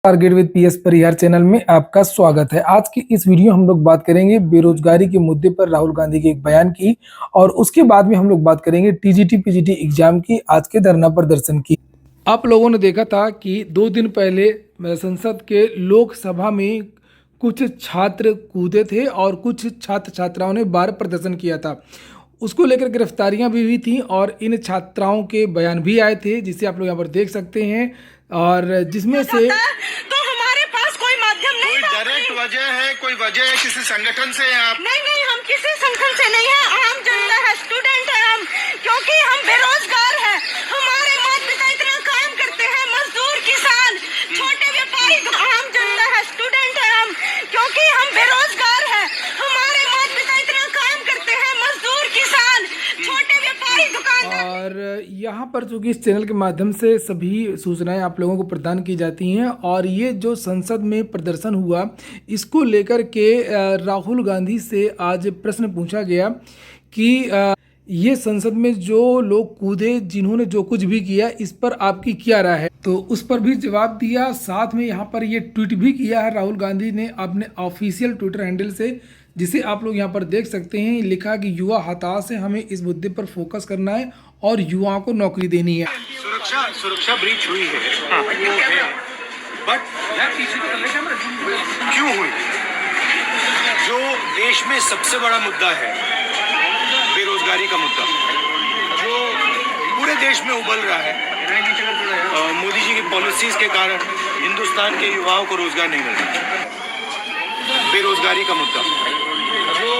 Target with PS Parihar channel में आपका स्वागत है। आज की इस वीडियो हम लोग बात करेंगे बेरोजगारी के मुद्दे पर राहुल गांधी के एक बयान की, और उसके बाद में हम लोग बात करेंगे टीजीटी पीजीटी एग्जाम की आज के धरना प्रदर्शन की। आप लोगों ने देखा था कि 2 दिन पहले संसद के लोकसभा में कुछ छात्र कूदे थे और कुछ छात्र छात्राओं ने बाहर प्रदर्शन किया था। उसको लेकर गिरफ्तारियां भी हुई थी और इन छात्राओं के बयान भी आए थे, जिसे आप लोग यहाँ पर देख सकते हैं। और जिसमें से तो हमारे पास कोई माध्यम नहीं, कोई डायरेक्ट वजह है, कोई वजह है किसी संगठन से हैं आप? नहीं, हम किसी संगठन से नहीं है। आम जनता है, स्टूडेंट है हम, क्योंकि हम बेरोजगार हैं। हमारे माता पिता इतना काम करते हैं, मजदूर, किसान, छोटे व्यापारी, आम जनता है, स्टूडेंट है हम, क्योंकि हम बेरोजगार हैं। हमारे माता पिता इतना काम करते हैं, मजदूर, किसान, छोटे व्यापारी, दुकानदार। और यहाँ पर चूंकि इस चैनल के माध्यम से सभी सूचनाएं आप लोगों को प्रदान की जाती हैं, और ये जो संसद में प्रदर्शन हुआ इसको लेकर के राहुल गांधी से आज प्रश्न पूछा गया कि ये संसद में जो लोग कूदे, जिन्होंने जो कुछ भी किया, इस पर आपकी क्या राय है। तो उस पर भी जवाब दिया। साथ में यहाँ पर ये ट्वीट भी किया है राहुल गांधी ने अपने ऑफिशियल ट्विटर हैंडल से, जिसे आप लोग यहाँ पर देख सकते हैं। लिखा कि युवा हताश है, हमें इस मुद्दे पर फोकस करना है और युवाओं को नौकरी देनी है। सुरक्षा ब्रीच हुई है, बट क्यों हुई? जो देश में सबसे बड़ा मुद्दा है, बेरोजगारी का मुद्दा, जो पूरे देश में उबल रहा है, मोदी जी की पॉलिसीज के कारण हिंदुस्तान के युवाओं को रोजगार नहीं मिल रहा। बेरोजगारी का मुद्दा जो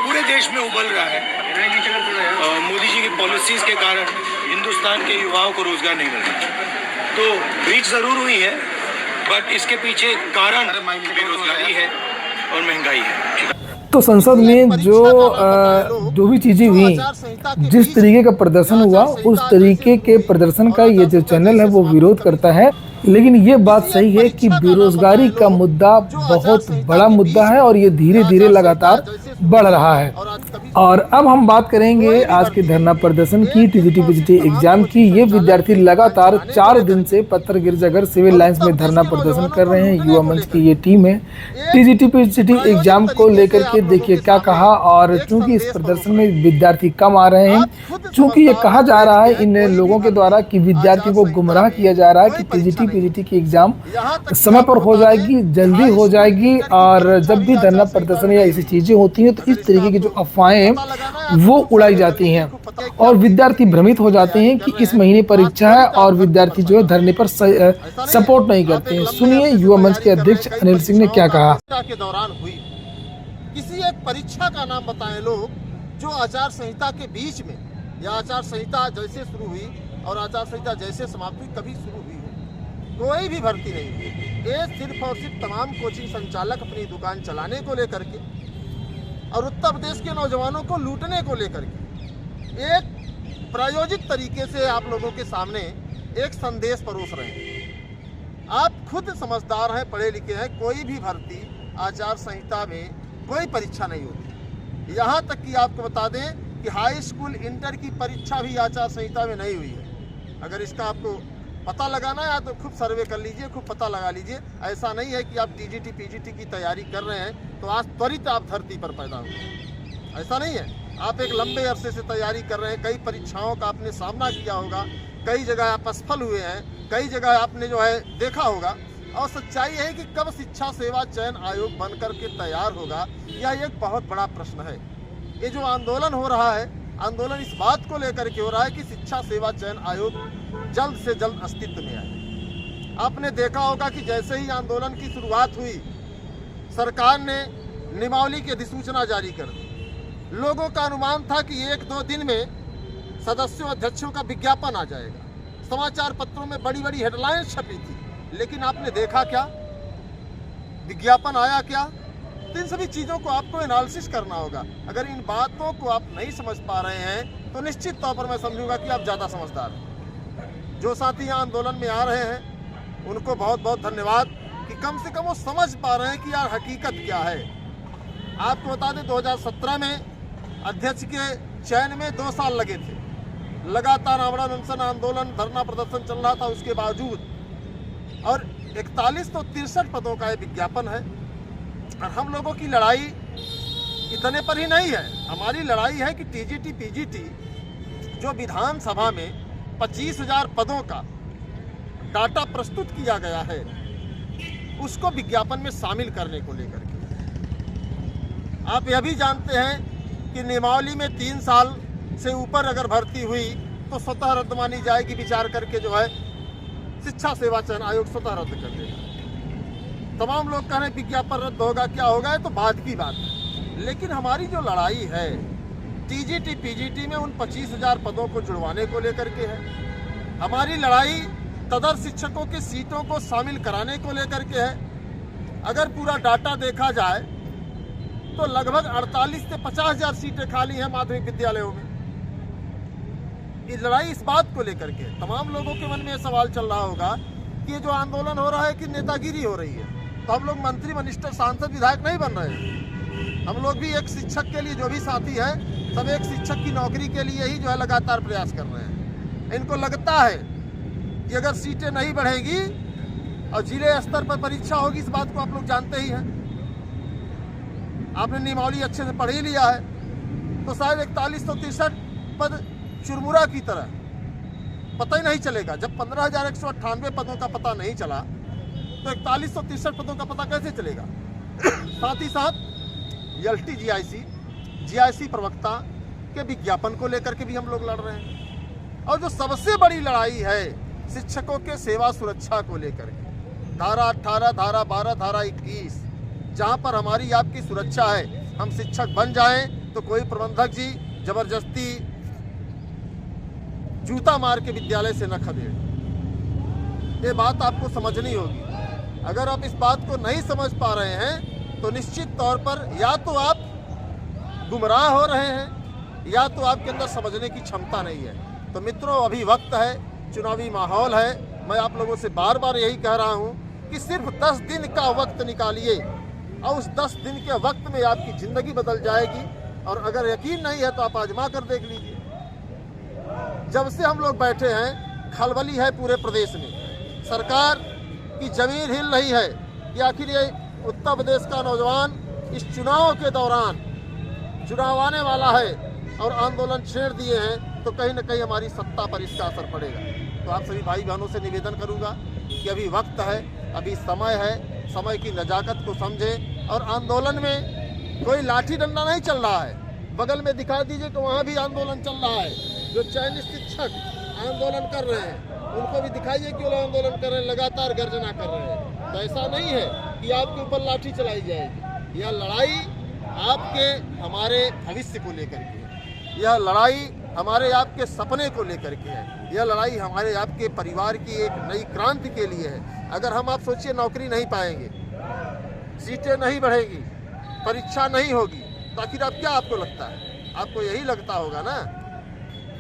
पूरे देश में उबल रहा है, मोदी जी की पॉलिसीज के कारण हिंदुस्तान के युवाओं को रोजगार नहीं मिल रहा। तो ब्रीच जरूर हुई है, बट इसके पीछे कारण बेरोजगारी है और महंगाई है। तो संसद में जो भी चीजें हुई, जिस तरीके का प्रदर्शन हुआ, उस तरीके के प्रदर्शन का ये जो चैनल है वो विरोध करता है। लेकिन ये बात सही है कि बेरोजगारी का मुद्दा बहुत बड़ा मुद्दा है और ये धीरे धीरे लगातार बढ़ रहा है। और अब हम बात करेंगे आज के धरना प्रदर्शन की, टीजीटी पीजीटी एग्जाम की। ये विद्यार्थी लगातार 4 दिन से पत्थर गिरजाघर सिविल लाइंस में धरना प्रदर्शन कर रहे हैं। युवा मंच की ये टीम है। टीजीटी पीजीटी एग्जाम को लेकर के देखिए क्या कहा। और चूंकि इस प्रदर्शन में विद्यार्थी कम आ रहे हैं, चूंकि ये कहा जा रहा है इन लोगों के द्वारा कि विद्यार्थियों को गुमराह किया जा रहा है कि टीजीटी पीजीटी की एग्जाम समय पर हो जाएगी, जल्दी हो जाएगी। और जब भी धरना प्रदर्शन या ऐसी चीजें होती हैं तो इस तरीके की जो अफवाहें वो उड़ाई जाती हैं और विद्यार्थी भ्रमित हो जाते हैं कि इस महीने परीक्षा है और विद्यार्थी जो है धरने पर सपोर्ट नहीं करते हैं। सुनिए युवा मंच के अध्यक्ष अनिल सिंह ने क्या कहा। के दौरान हुई किसी एक परीक्षा का नाम बताएं लोग, जो आचार संहिता के बीच में या आचार संहिता जैसे शुरू हुई और आचार संहिता जैसे समाप्त हुई, कभी शुरू हुई हो। कोई भी भर्ती नहीं हुई। ये सिर्फ और सिर्फ तमाम कोचिंग संचालक अपनी दुकान चलाने को लेकर के और उत्तर प्रदेश के नौजवानों को लूटने को लेकर के एक प्रायोजित तरीके से आप लोगों के सामने एक संदेश परोस रहे हैं। आप खुद समझदार हैं, पढ़े लिखे हैं। कोई भी भर्ती आचार संहिता में कोई परीक्षा नहीं होती। यहाँ तक कि आपको बता दें कि हाई स्कूल इंटर की परीक्षा भी आचार संहिता में नहीं हुई है। अगर इसका आपको पता लगाना है तो खूब सर्वे कर लीजिए, खूब पता लगा लीजिए। ऐसा नहीं है कि आप टीजीटी पीजीटी की तैयारी कर रहे हैं तो आज त्वरित आप धरती पर पैदा हुए, ऐसा नहीं है। आप एक लंबे अरसे से तैयारी कर रहे हैं, कई परीक्षाओं का आपने सामना किया होगा, कई जगह आप असफल हुए हैं, कई जगह आपने जो है देखा होगा। और सच्चाई है कि कब शिक्षा सेवा चयन आयोग बन करके तैयार होगा, यह एक बहुत बड़ा प्रश्न है। ये जो आंदोलन हो रहा है, आंदोलन इस बात को लेकर के हो रहा है कि शिक्षा सेवा चयन आयोग जल्द से जल्द अस्तित्व में आए। आपने देखा होगा कि जैसे ही आंदोलन की शुरुआत हुई, सरकार ने नियमावली की अधिसूचना जारी कर दी। लोगों का अनुमान था कि 1-2 दिन में सदस्यों अध्यक्षों का विज्ञापन आ जाएगा। समाचार पत्रों में बड़ी बड़ी हेडलाइंस छपी थी, लेकिन आपने देखा क्या? विज्ञापन आया क्या? तो इन सभी चीज़ों को आपको एनालिसिस करना होगा। अगर इन बातों को आप नहीं समझ पा रहे हैं तो निश्चित तौर पर मैं समझूंगा कि आप ज़्यादा समझदार हैं। जो साथी यहाँ आंदोलन में आ रहे हैं उनको बहुत बहुत धन्यवाद कि कम से कम वो समझ पा रहे हैं कि यार हकीकत क्या है। आपको बता दें 2017 में अध्यक्ष के चयन में 2 साल लगे थे। लगातार आमरण अनशन आंदोलन धरना प्रदर्शन चल रहा था, उसके बावजूद। और 41 तो 63 पदों का ये विज्ञापन है। और हम लोगों की लड़ाई इतने पर ही नहीं है, हमारी लड़ाई है कि टीजीटी पीजीटी जो विधानसभा में 25,000 पदों का डाटा प्रस्तुत किया गया है उसको विज्ञापन में शामिल करने को लेकर के। आप यह भी जानते हैं कि नियमावली में 3 साल से ऊपर अगर भर्ती हुई तो स्वतः रद्द मानी जाएगी, विचार करके जो है शिक्षा सेवा चयन आयोग स्वतः रद्द कर देगा। तमाम लोग कह रहे हैं विज्ञापन रद्द होगा, क्या होगा, ये तो बाद की बात है। लेकिन हमारी जो लड़ाई है टीजीटी पीजीटी में उन 25,000 पदों को जुड़वाने को लेकर के है। हमारी लड़ाई तदर शिक्षकों की सीटों को शामिल कराने को लेकर के है। अगर पूरा डाटा देखा जाए तो लगभग 48 से 50,000 सीटें खाली हैं माध्यमिक विद्यालयों में। ये लड़ाई इस बात को लेकर के, तमाम लोगों के मन में सवाल चल रहा होगा कि ये जो आंदोलन हो रहा है कि नेतागिरी हो रही है। तो हम लोग मंत्री मिनिस्टर सांसद विधायक नहीं बन रहे हैं। हम लोग भी एक शिक्षक के लिए, जो भी साथी है सब एक शिक्षक की नौकरी के लिए ही जो है लगातार प्रयास कर रहे हैं। इनको लगता है कि अगर सीटें नहीं बढ़ेंगी और जिले स्तर पर परीक्षा होगी, इस बात को आप लोग जानते ही हैं। आपने नियमावली अच्छे से पढ़ ही लिया है, तो शायद 41 तो 63 पद चुरमुरा की तरह पता ही नहीं चलेगा। जब 15,198 पदों का पता नहीं चला तो 41 तो 63 पदों का पता कैसे चलेगा। साथ ही साथ एलटी जीआईसी प्रवक्ता के विज्ञापन को लेकर के भी हम लोग लड़ रहे हैं। और जो सबसे बड़ी लड़ाई है शिक्षकों के सेवा सुरक्षा को लेकर के, धारा 18, धारा 12, धारा 21, जहां पर हमारी आपकी सुरक्षा है। हम शिक्षक बन जाएं तो कोई प्रबंधक जी जबरदस्ती जूता मार के विद्यालय से न खदेड़े। ये बात आपको समझनी होगी। अगर आप इस बात को नहीं समझ पा रहे हैं तो निश्चित तौर पर या तो आप गुमराह हो रहे हैं या तो आपके अंदर समझने की क्षमता नहीं है। तो मित्रों, अभी वक्त है, चुनावी माहौल है। मैं आप लोगों से बार बार यही कह रहा हूं कि सिर्फ 10 दिन का वक्त निकालिए और उस 10 दिन के वक्त में आपकी ज़िंदगी बदल जाएगी। और अगर यकीन नहीं है तो आप आजमा कर देख लीजिए। जब से हम लोग बैठे हैं खलबली है पूरे प्रदेश में। सरकार की जमीन हिल रही है कि आखिर ये उत्तर प्रदेश का नौजवान इस चुनाव के दौरान, चुनाव आने वाला है और आंदोलन छेड़ दिए हैं तो कहीं ना कहीं हमारी सत्ता पर इसका असर पड़ेगा। तो आप सभी भाई बहनों से निवेदन करूंगा कि अभी वक्त है, अभी समय है, समय की नजाकत को समझें। और आंदोलन में कोई लाठी डंडा नहीं चल रहा है। बगल में दिखा दीजिए कि वहाँ भी आंदोलन चल रहा है। जो चयनित शिक्षक आंदोलन कर रहे हैं उनको भी दिखाइए कि वो आंदोलन कर रहे हैं, लगातार गर्जना कर रहे हैं। तो ऐसा नहीं है कि आपके ऊपर लाठी चलाई जाएगी। यह लड़ाई आपके हमारे भविष्य को लेकर के है। यह लड़ाई हमारे आपके सपने को लेकर के है। यह लड़ाई हमारे आपके परिवार की एक नई क्रांति के लिए है। अगर हम, आप सोचिए, नौकरी नहीं पाएंगे, सीटें नहीं बढ़ेगी, परीक्षा नहीं होगी, तो आखिर आप क्या, आपको लगता है, आपको यही लगता होगा ना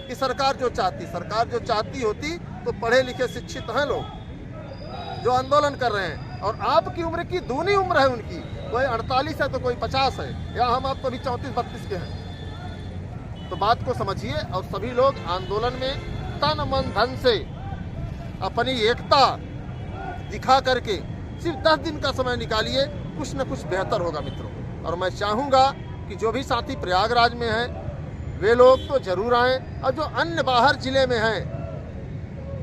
कि सरकार जो चाहती होती तो पढ़े लिखे शिक्षित हैं लोग जो आंदोलन कर रहे हैं। और आपकी उम्र की दूनी उम्र है उनकी, कोई 48 है तो कोई 50 है, या हम आप तो भी 34-32 के हैं। तो बात को समझिए और सभी लोग आंदोलन में तन मन धन से अपनी एकता दिखा करके सिर्फ 10 दिन का समय निकालिए, कुछ न कुछ बेहतर होगा मित्रों। और मैं चाहूँगा कि जो भी साथी प्रयागराज में हैं वे लोग तो जरूर आएँ, और जो अन्य बाहर जिले में हैं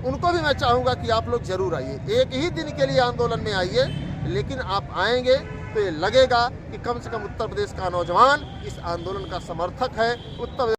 उनको भी मैं चाहूँगा कि आप लोग जरूर आइए। एक ही दिन के लिए आंदोलन में आइए, लेकिन आप आएंगे तो ये लगेगा कि कम से कम उत्तर प्रदेश का नौजवान इस आंदोलन का समर्थक है। उत्तर